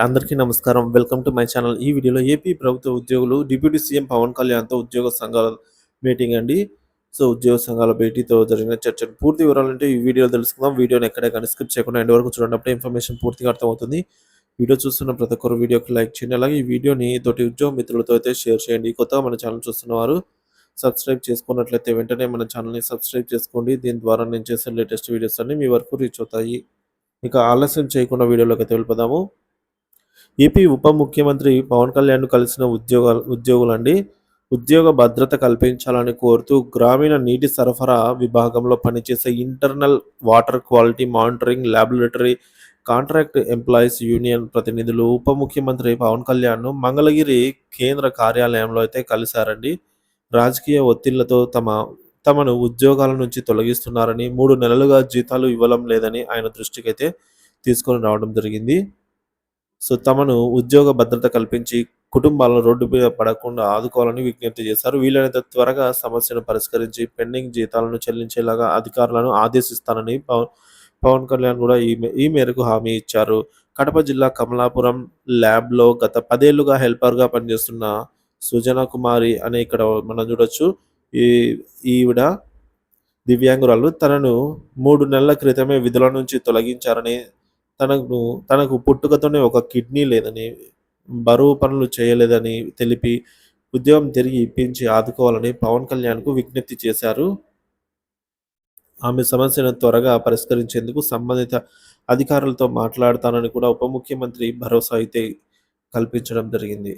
అందరికీ నమస్కారం. Welcome to my channel. ఈ వీడియోలో ఏపీ ప్రభుత్వ ఉద్యోగులు డిప్యూటీ సీఎం పవన్ కళ్యాణ్‌తో ఉద్యోగ సంఘాల మీటింగ్ అండి. ఉద్యోగ సంఘాల భేటీతో జరిగిన చర్చలు పూర్తి వివరాలంటే ఈ వీడియోలో తెలుసుకుందాం. వీడియోని ఎక్కడ గాని స్కిప్ చేయకుండా ఎండ్ వరకు చూడండి. అప్పుడే ఇన్ఫర్మేషన్ పూర్తిగా అర్థమవుతుంది. వీడియో చూస్తున్న ప్రతి ఒక్కరు వీడియోకి లైక్ చేయండి. అలాగే ఈ వీడియోని తోటి ఉద్యోగ మిత్రులతో అయితే షేర్ చేయండి. కొత్తగా మన ఛానల్ చూస్తున్నవారు సబ్స్క్రైబ్ చేసుకున్నట్లయితే వెంటనే మన ఛానల్‌ని సబ్స్క్రైబ్ చేసుకోండి. దీని ద్వారా నేను చేసే లేటెస్ట్ వీడియోస్ అన్నీ మీ వరకు రీచ్ అవుతాయి. ఇక ఆలస్యం చేయకుండా వీడియోలోకి వెళ్ళిపోదాము. ఏపీ ఉప ముఖ్యమంత్రి పవన్ కళ్యాణ్‌ను కలిసిన ఉద్యోగులండి. ఉద్యోగ భద్రత కల్పించాలని కోరుతూ గ్రామీణ నీటి సరఫరా విభాగంలో పనిచేసే internal water quality monitoring laboratory contract employees union ప్రతినిధులు ఉప ముఖ్యమంత్రి పవన్ కళ్యాణ్‌ను మంగళగిరి కేంద్ర కార్యాలయంలో అయితే కలిశారండి. రాజకీయ ఒత్తిళ్లతో తమను ఉద్యోగాల నుంచి తొలగిస్తున్నారని, 3 నెలలుగా జీతాలు ఇవ్వడం లేదని ఆయన దృష్టికైతే తీసుకొని రావడం జరిగింది. తమను ఉద్యోగ భద్రత కల్పించి కుటుంబాలను రోడ్డు మీద పడకుండా ఆదుకోవాలని విజ్ఞప్తి చేశారు. వీలైనంత త్వరగా సమస్యను పరిష్కరించి పెండింగ్ జీతాలను చెల్లించేలాగా అధికారులను ఆదేశిస్తానని పవన్ కళ్యాణ్ కూడా ఈ మేరకు హామీ ఇచ్చారు. కడప జిల్లా కమలాపురం ల్యాబ్‌లో గత 10 ఏళ్లుగా హెల్పర్‌గా పనిచేస్తున్న సుజన కుమారి అనే ఇక్కడ మనం చూడొచ్చు. ఈ ఈవిడ దివ్యాంగురాలు. తనను 3 నెలల క్రితమే విధుల నుంచి తొలగించారని, తనకు పుట్టుకతోనే ఒక కిడ్నీ లేదని, బరువు పనులు చేయలేదని తెలిపి ఉద్యోగం తిరిగి ఇప్పించి ఆదుకోవాలని పవన్ కళ్యాణ్‌కు విజ్ఞప్తి చేశారు. ఆమె సమస్యను త్వరగా పరిష్కరించేందుకు సంబంధిత అధికారులతో మాట్లాడతానని కూడా ఉప ముఖ్యమంత్రి భరోసా అయితే కల్పించడం జరిగింది.